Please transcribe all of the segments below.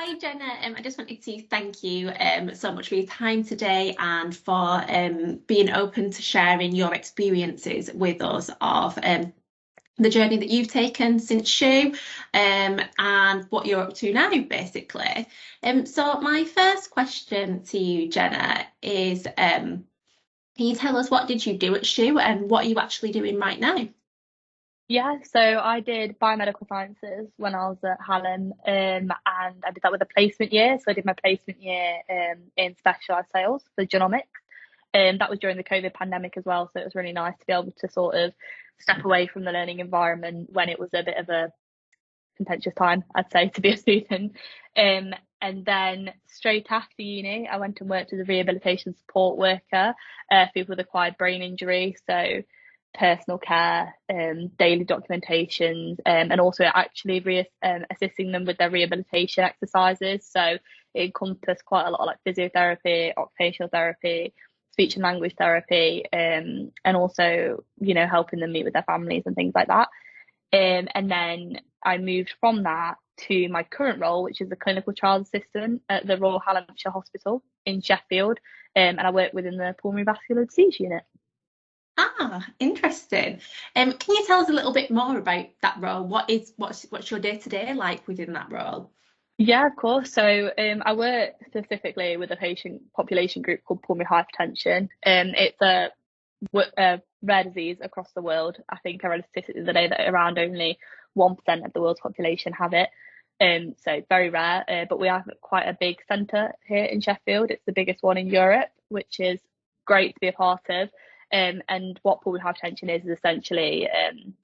Hi, Jenna. I just wanted to thank you so much for your time today and for being open to sharing your experiences with us of the journey that you've taken since SHU and what you're up to now, basically. So my first question to you, Jenna, is can you tell us what did you do at SHU and what are you actually doing right now? Yeah, so I did biomedical sciences when I was at Hallam, and I did that with a placement year. So I did my placement year in specialised sales for genomics. That was during the COVID pandemic as well, so it was really nice to be able to sort of step away from the learning environment when it was a bit of a contentious time, I'd say, to be a student. And then straight after uni, I went and worked as a rehabilitation support worker for people with acquired brain injury. So personal care, daily documentations, and also actually assisting them with their rehabilitation exercises. So it encompassed quite a lot of like physiotherapy, occupational therapy, speech and language therapy, and also, helping them meet with their families and things like that. And then I moved from that to my current role, which is a clinical trials assistant at the Royal Hallamshire Hospital in Sheffield, and I work within the pulmonary vascular disease unit. Ah, interesting. Can you tell us a little bit more about that role? What's your day to day like within that role? Yeah, of course. So I work specifically with a patient population group called pulmonary hypertension. It's a rare disease across the world. I think I read a statistic the other day that around only 1% of the world's population have it. So it's very rare, but we have quite a big centre here in Sheffield. It's the biggest one in Europe, which is great to be a part of. And what pulmonary hypertension is essentially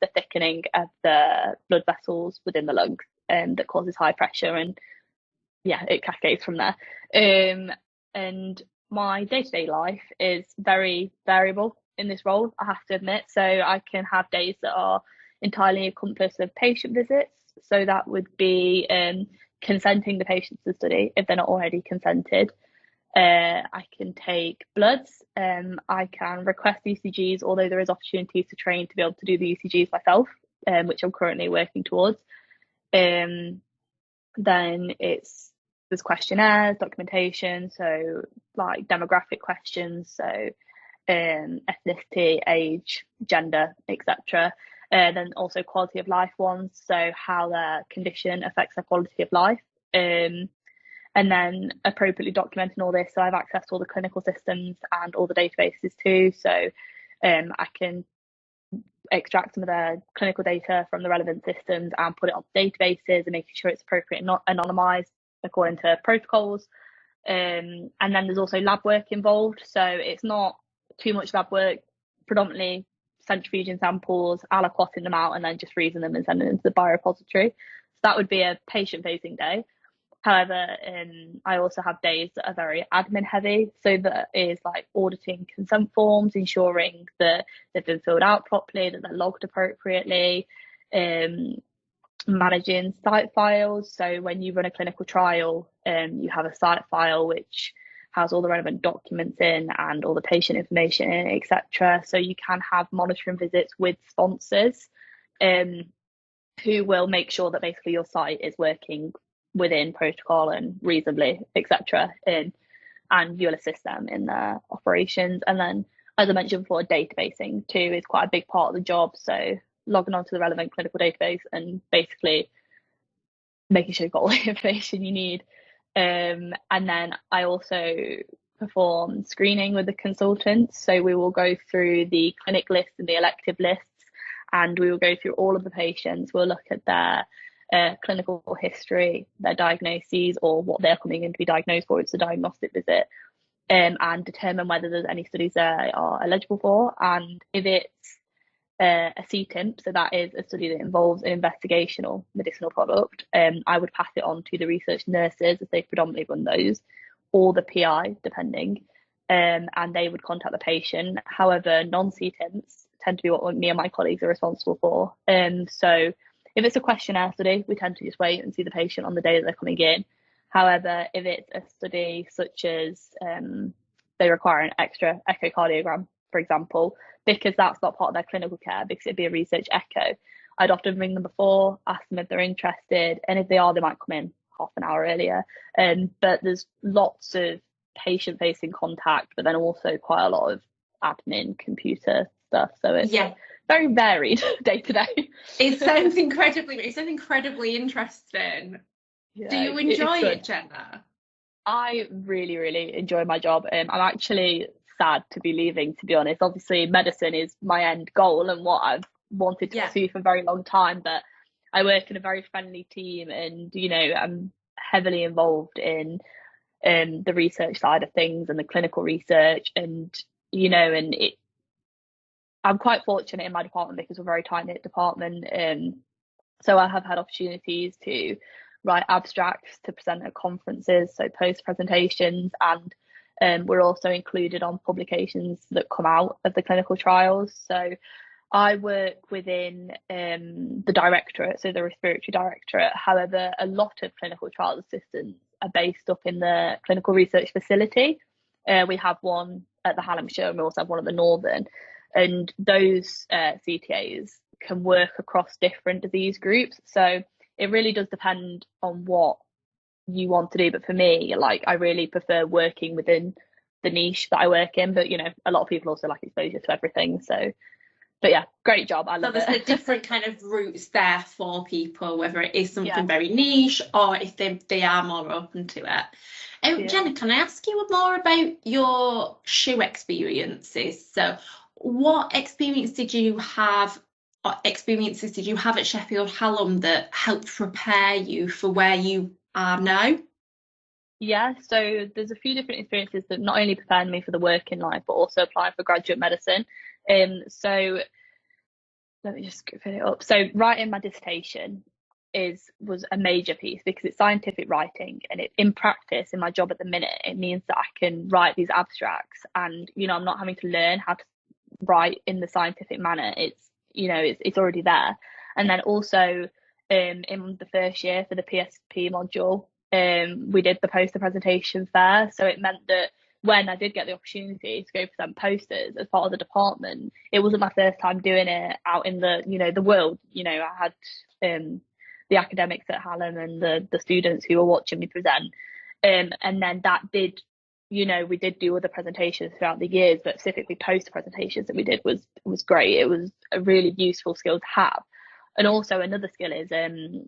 the thickening of the blood vessels within the lungs that causes high pressure, and yeah, it cascades from there. And my day-to-day life is very variable in this role, I have to admit. So I can have days that are entirely encompassed of patient visits. So that would be consenting the patients to the study if they're not already consented. I can take bloods. I can request ECGs, although there is opportunities to train to be able to do the ECGs myself, which I'm currently working towards. Um, then there's questionnaires, documentation, so like demographic questions, so ethnicity, age, gender, etc. Then also quality of life ones, so how their condition affects their quality of life. And then appropriately documenting all this. So I have access to all the clinical systems and all the databases too. So I can extract some of the clinical data from the relevant systems and put it on databases and making sure it's appropriate and not anonymized according to protocols. And then there's also lab work involved. So it's not too much lab work, predominantly centrifuging samples, aliquoting them out, and then just freezing them and sending them to the biorepository. So that would be a patient facing day. However, I also have days that are very admin heavy. So that is like auditing consent forms, ensuring that they've been filled out properly, that they're logged appropriately, managing site files. So when you run a clinical trial, you have a site file which has all the relevant documents in and all the patient information in, etc. So you can have monitoring visits with sponsors who will make sure that basically your site is working within protocol and reasonably, etc. And you'll assist them in their operations. And then, as I mentioned before, databasing too is quite a big part of the job. So logging onto the relevant clinical database and basically making sure you've got all the information you need. And then I also perform screening with the consultants. So we will go through the clinic list and the elective lists, and we will go through all of the patients. We'll look at their clinical history, their diagnoses, or what they're coming in to be diagnosed for. It's a diagnostic visit, and determine whether there's any studies they are eligible for. And if it's a CTIMP, so that is a study that involves an investigational medicinal product, I would pass it on to the research nurses as they predominantly run those, or the PI, depending, and they would contact the patient. However, non-CTIMPs tend to be what me and my colleagues are responsible for. So if it's a questionnaire study, we tend to just wait and see the patient on the day that they're coming in. However, if it's a study such as they require an extra echocardiogram, for example, because that's not part of their clinical care, because it'd be a research echo, I'd often ring them before, ask them if they're interested, and if they are, they might come in half an hour earlier. But there's lots of patient-facing contact, but then also quite a lot of admin, computer stuff. So it's very varied day to day. It sounds incredibly interesting. Yeah, Do you enjoy it, Jenna? I really, really enjoy my job. I'm actually sad to be leaving, to be honest. Obviously, medicine is my end goal and what I've wanted to pursue for a very long time, but I work in a very friendly team, and I'm heavily involved in the research side of things and the clinical research, and I'm quite fortunate in my department because we're a very tight-knit department. So I have had opportunities to write abstracts to present at conferences, so post presentations, and we're also included on publications that come out of the clinical trials. So I work within the directorate, so the respiratory directorate. However, a lot of clinical trial assistants are based up in the clinical research facility. We have one at the Hallamshire, and we also have one at the Northern. And those CTAs can work across different disease groups. So it really does depend on what you want to do. But for me, I really prefer working within the niche that I work in. But, a lot of people also like exposure to everything. So, but yeah, great job. I love it. So there's the different kind of routes there for people, whether it is something very niche or if they are more open to it. Jenna, can I ask you more about your SHU experiences? So what experiences did you have at Sheffield Hallam that helped prepare you for where you are now? Yeah, so there's a few different experiences that not only prepared me for the working life, but also applying for graduate medicine. So let me just fill it up. So writing my dissertation was a major piece because it's scientific writing, and in practice in my job at the minute, it means that I can write these abstracts, and I'm not having to learn how to write in the scientific manner. It's already there. And then also in the first year for the PSP module, we did the poster presentation fair. So it meant that when I did get the opportunity to go present posters as part of the department, it wasn't my first time doing it out in the world. I had the academics at Hallam and the students who were watching me present, and then that did, we did do other presentations throughout the years, but specifically poster presentations that we did was great. It was a really useful skill to have. And also another skill is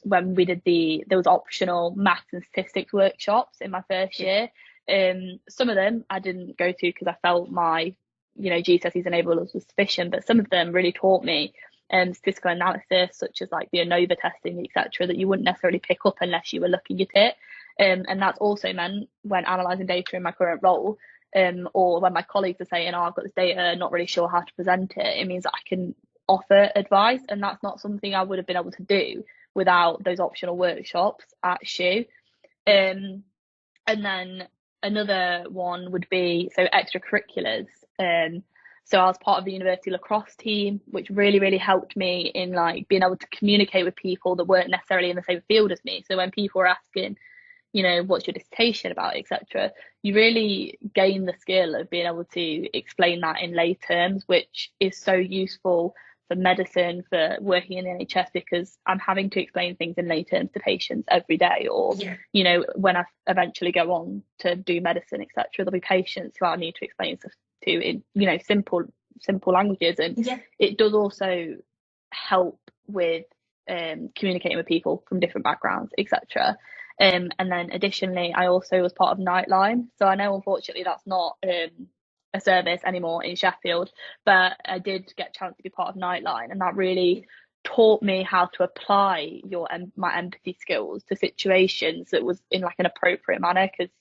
when we did there was optional maths and statistics workshops in my first year. Some of them I didn't go to because I felt my GCSEs and A-levels was sufficient, but some of them really taught me statistical analysis, such as like the ANOVA testing, etc., that you wouldn't necessarily pick up unless you were looking at it. And that's also meant when analysing data in my current role, or when my colleagues are saying, I've got this data, not really sure how to present it, it means that I can offer advice, and that's not something I would have been able to do without those optional workshops at SHU. And then another one would be extracurriculars. So I was part of the university lacrosse team, which really, really helped me in being able to communicate with people that weren't necessarily in the same field as me. So when people were asking, what's your dissertation about, etc., you really gain the skill of being able to explain that in lay terms, which is so useful for medicine, for working in the NHS, because I'm having to explain things in lay terms to patients every day, or when I eventually go on to do medicine, etc., there'll be patients who I need to explain stuff to in simple languages, and it does also help with communicating with people from different backgrounds, etc. And then additionally, I also was part of Nightline. So I know, unfortunately, that's not a service anymore in Sheffield, but I did get a chance to be part of Nightline, and that really taught me how to apply my empathy skills to situations that was in an appropriate manner, because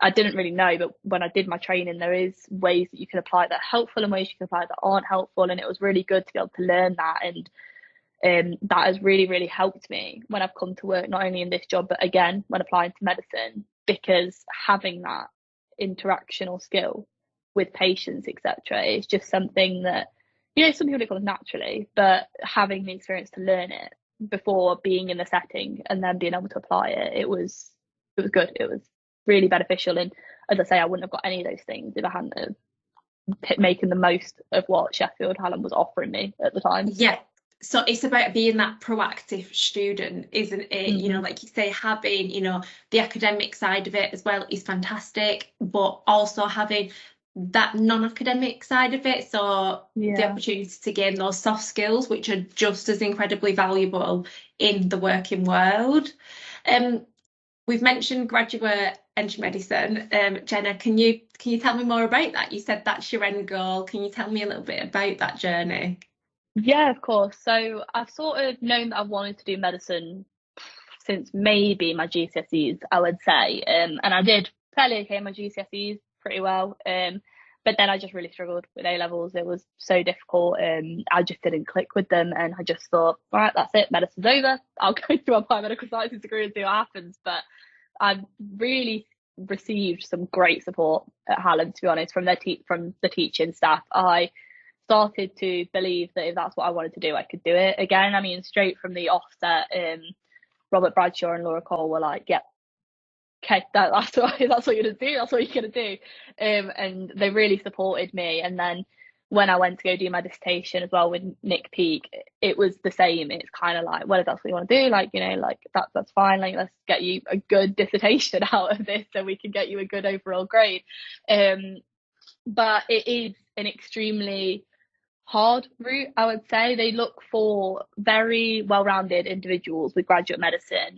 I didn't really know, but when I did my training, there is ways that you can apply that are helpful and ways you can apply that aren't helpful, and it was really good to be able to learn that, and that has really, really helped me when I've come to work, not only in this job, but again, when applying to medicine, because having that interactional skill with patients, etc., is just something that, some people do call it naturally, but having the experience to learn it before being in the setting and then being able to apply it, it was good. It was really beneficial. And as I say, I wouldn't have got any of those things if I hadn't have making the most of what Sheffield Hallam was offering me at the time. Yeah. So it's about being that proactive student, isn't it? You know, Hmm. like you say, having, the academic side of it as well is fantastic, but also having that non-academic side of it. So the Yeah. opportunity to gain those soft skills, which are just as incredibly valuable in the working world. Um, we've mentioned graduate entry medicine. Jenna, can you tell me more about that? You said that's your end goal. Can you tell me a little bit about that journey? Yeah, of course. So I've sort of known that I've wanted to do medicine since maybe my GCSEs, I would say. And I did fairly okay in my GCSEs pretty well. But then I just really struggled with A levels. It was so difficult. I just didn't click with them, and I just thought, all right, that's it. Medicine's over. I'll go through a biomedical sciences degree and see what happens. But I've really received some great support at Hallam, to be honest, from from the teaching staff. I started to believe that if that's what I wanted to do, I could do it again. I mean, straight from the offset, Robert Bradshaw and Laura Cole were like, "Yeah, okay, that's what you're gonna do. That's what you're gonna do," and they really supported me. And then when I went to go do my dissertation as well with Nick Peake, it was the same. It's kind of like, well, if that's what you want to do, like, like that's fine. Like, let's get you a good dissertation out of this, so we can get you a good overall grade. But it is an extremely hard route, I would say. They look for very well-rounded individuals with graduate medicine.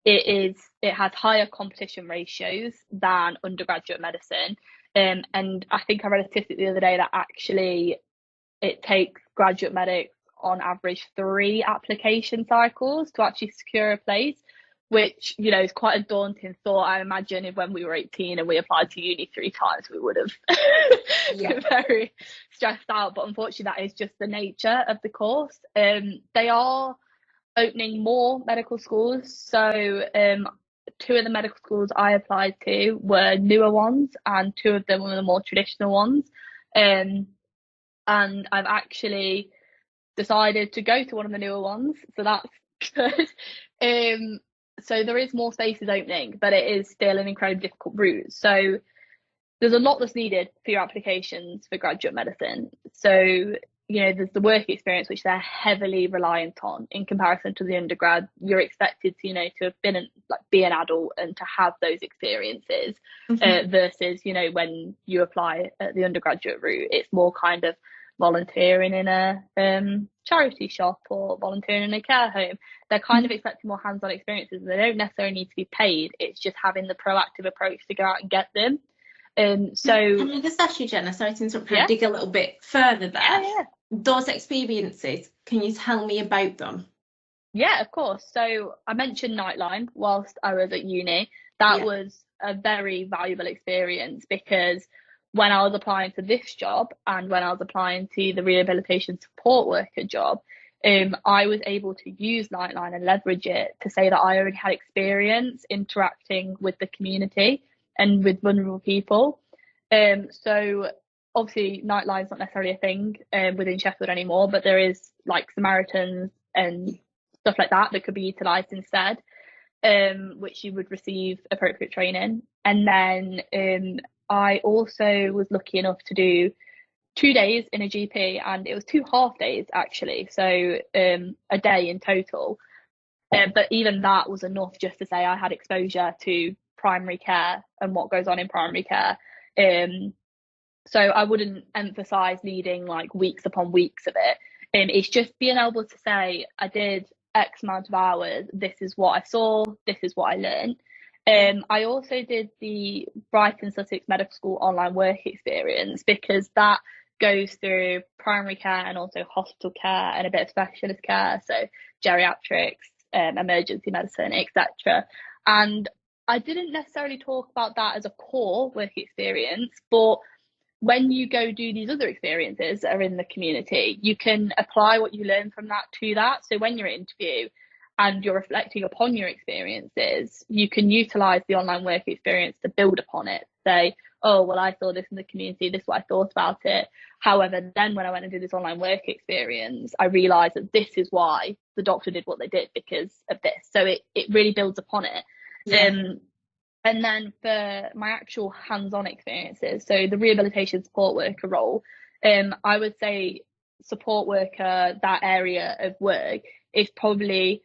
It has higher competition ratios than undergraduate medicine. And I think I read a statistic the other day that actually it takes graduate medics on average 3 application cycles to actually secure a place, which, is quite a daunting thought. I imagine if when we were 18 and we applied to uni 3 times, we would have Yeah. been very stressed out. But unfortunately, that is just the nature of the course. They are opening more medical schools. So 2 of the medical schools I applied to were newer ones, and 2 of them were the more traditional ones. And I've actually decided to go to one of the newer ones, so that's good. So there is more spaces opening, but it is still an incredibly difficult route. So there's a lot that's needed for your applications for graduate medicine. So, there's the work experience, which they're heavily reliant on in comparison to the undergrad. You're expected to, to have been be an adult and to have those experiences, versus, when you apply at the undergraduate route, it's more kind of volunteering in a charity shop or volunteering in a care home. They're kind of expecting more hands-on experiences. They don't necessarily need to be paid. It's just having the proactive approach to go out and get them. So can I just ask you, Jenna, sorry to interrupt, yeah, dig a little bit further there? yeah. Those experiences, can you tell me about them? Yeah, of course. So I mentioned Nightline whilst I was at uni. That was a very valuable experience, because when I was applying for this job and when I was applying to the rehabilitation support worker job, I was able to use Nightline and leverage it to say that I already had experience interacting with the community and with vulnerable people. So obviously Nightline's not necessarily a thing within Sheffield anymore, but there is like Samaritans and stuff like that could be utilised instead, which you would receive appropriate training. And then I also was lucky enough to do 2 days in a GP, and it was 2 half days actually, so a day in total. But even that was enough just to say I had exposure to primary care and what goes on in primary care. So I wouldn't emphasize needing like weeks upon weeks of it. It's just being able to say I did X amount of hours, this is what I saw, this is what I learned. I also did the Brighton Sussex Medical School online work experience, because that goes through primary care and also hospital care and a bit of specialist care, so geriatrics, emergency medicine, etc. And I didn't necessarily talk about that as a core work experience, but when you go do these other experiences that are in the community, you can apply what you learn from that to that. So when you're at interview and you're reflecting upon your experiences, you can utilize the online work experience to build upon it. Say, oh, well, I saw this in the community, this is what I thought about it. However, then when I went and did this online work experience, I realized that this is why the doctor did what they did, because of this. So it really builds upon it. And then for my actual hands-on experiences, so the rehabilitation support worker role, I would say support worker, that area of work is probably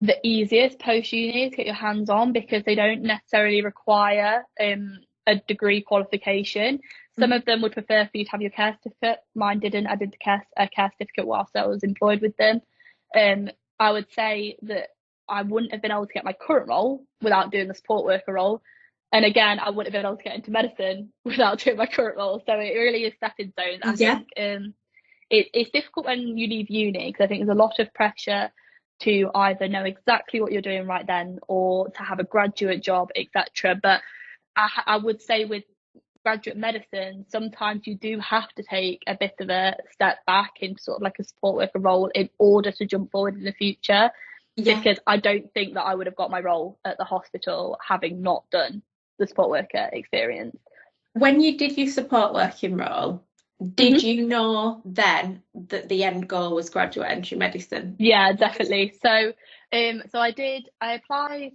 the easiest post uni to get your hands on, because they don't necessarily require a degree qualification. Some of them would prefer for you to have your care certificate. Mine didn't. I did a care certificate whilst I was employed with them. I would say that I wouldn't have been able to get my current role without doing the support worker role. And again, I wouldn't have been able to get into medicine without doing my current role. So it really is stepping stones. I think it's difficult when you leave uni, because I think there's a lot of pressure to either know exactly what you're doing right then or to have a graduate job, etc. But I would say with graduate medicine, sometimes you do have to take a bit of a step back into sort of like a support worker role in order to jump forward in the future. Because I don't think that I would have got my role at the hospital having not done the support worker experience. When you did your support working role, did you know then that the end goal was graduate entry medicine? Yeah, definitely. So I applied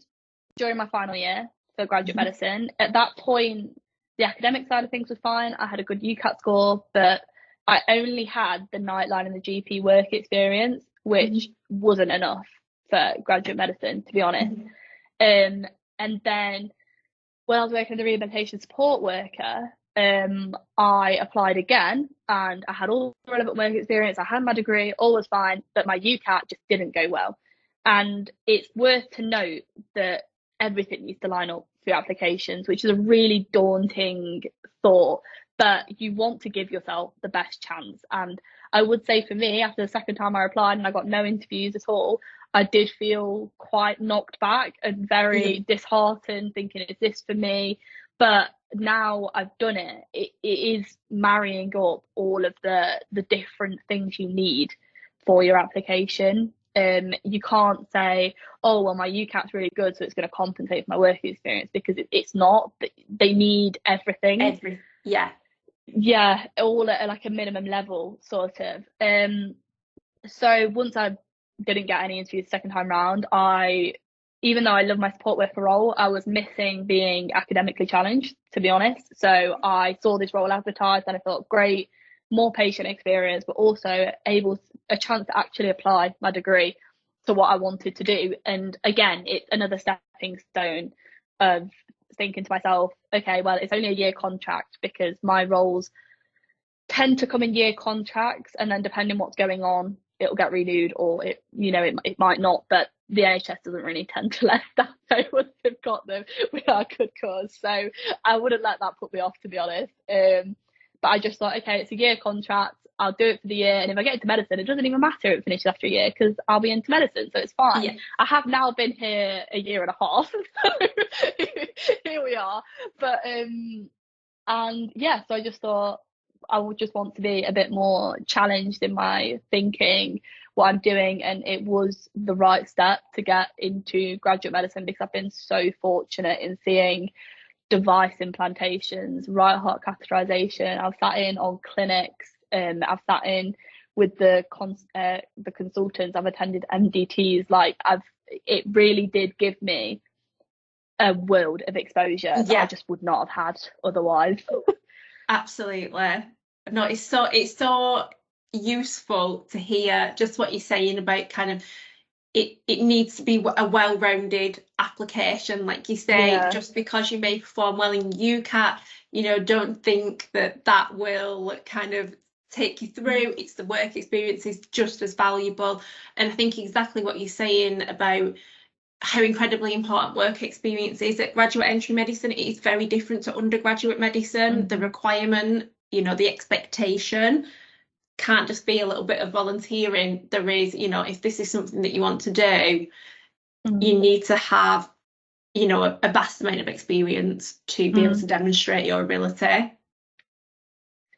during my final year for graduate medicine. At that point, the academic side of things was fine. I had a good UCAT score, but I only had the nightline and the GP work experience, which wasn't enough for graduate medicine, to be honest. And then when I was working as a rehabilitation support worker, I applied again, and I had all the relevant work experience. I had my degree, all was fine, but my UCAT just didn't go well. And it's worth to note that everything needs to line up for your applications, which is a really daunting thought, but you want to give yourself the best chance. And I would say for me, after the second time I applied and I got no interviews at all, I did feel quite knocked back and very disheartened, thinking, is this for me? But now I've done it, it is marrying up all of the different things you need for your application. You can't say, oh, well, my UCAT's really good, so it's going to compensate for my work experience, because it's not. They need everything. Yeah, all at like a minimum level, sort of. So once I didn't get any interviews the second time round, even though I love my support worker role, I was missing being academically challenged, to be honest. So I saw this role advertised and I thought, great, more patient experience, but also a chance to actually apply my degree to what I wanted to do. And again, it's another stepping stone of thinking to myself, okay, well, it's only a year contract, because my roles tend to come in year contracts, and then depending what's going on, it'll get renewed, or it might not. But the NHS doesn't really tend to let that. So I would have got them without a good cause. So I wouldn't let that put me off, to be honest. But I just thought, okay, it's a year contract, I'll do it for the year, and if I get into medicine, it doesn't even matter if it finishes after a year, because I'll be into medicine, so it's fine. I have now been here a year and a half, so here we are. But and yeah, so I just thought I would just want to be a bit more challenged in my thinking, what I'm doing, and it was the right step to get into graduate medicine, because I've been so fortunate in seeing device implantations, right heart catheterization. I've sat in on clinics, I've sat in with the consultants, I've attended MDTs. It really did give me a world of exposure that I just would not have had otherwise. Absolutely. No, it's so useful to hear just what you're saying about kind of it needs to be a well-rounded application, like you say. Just because you may perform well in UCAT, don't think that will kind of take you through. It's the work experience is just as valuable. And I think exactly what you're saying about how incredibly important work experience is at graduate entry medicine. It is very different to undergraduate medicine. The requirement, the expectation can't just be a little bit of volunteering. There is, if this is something that you want to do, you need to have, a vast amount of experience to be able to demonstrate your ability.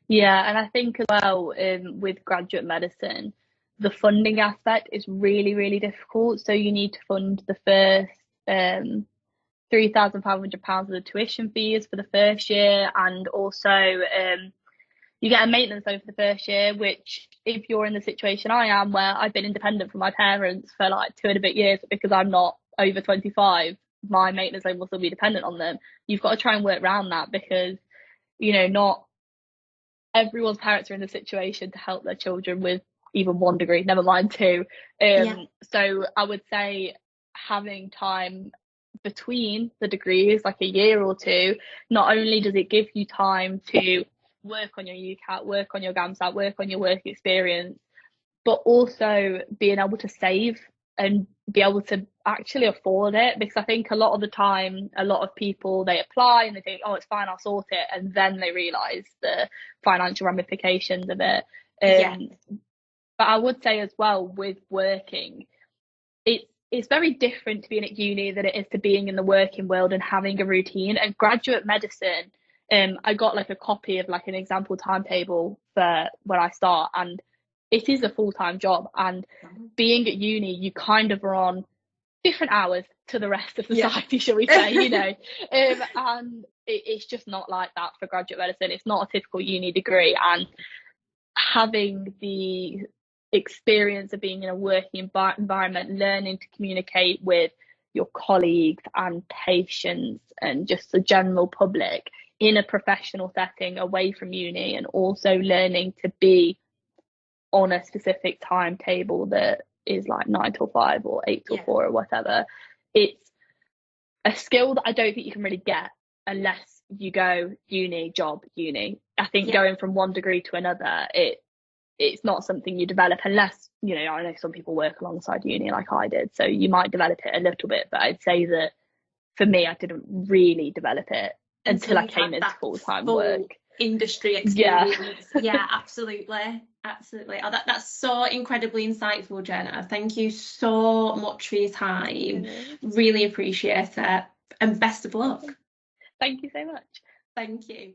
Yeah, and I think as well, with graduate medicine, the funding aspect is really, really difficult. So you need to fund the first £3,500 of the tuition fees for the first year, and also you get a maintenance loan for the first year, which, if you're in the situation I am, where I've been independent from my parents for like 2 and a bit years, because I'm not over 25, my maintenance loan will still be dependent on them. You've got to try and work around that, because not everyone's parents are in the situation to help their children with even 1 degree, never mind 2. So I would say having time between the degrees, like a year or 2, not only does it give you time to work on your UCAT, work on your GAMSAT, work on your work experience, but also being able to save and be able to actually afford it. Because I think a lot of the time, a lot of people, they apply and they think, oh, it's fine, I'll sort it, and then they realise the financial ramifications of it. But I would say as well, with working, it's very different to being at uni than it is to being in the working world and having a routine. And graduate medicine, I got like a copy of like an example timetable for when I start, and it is a full-time job. And being at uni, you kind of are on different hours to the rest of society, shall we say, you know. And it's just not like that for graduate medicine. It's not a typical uni degree, and having the experience of being in a working environment, learning to communicate with your colleagues and patients and just the general public in a professional setting away from uni, and also learning to be on a specific timetable that is like 9 till 5 or 8 till 4 or whatever. It's a skill that I don't think you can really get unless you go uni, job, uni. I think going from 1 degree to another, it's not something you develop unless, you know, I know some people work alongside uni like I did, so you might develop it a little bit, but I'd say that for me, I didn't really develop it until I came into full-time work. Industry experience. Absolutely. Oh, that's so incredibly insightful, Jenna. Thank you so much for your time. Really appreciate it, and best of luck. Thank you so much. Thank you.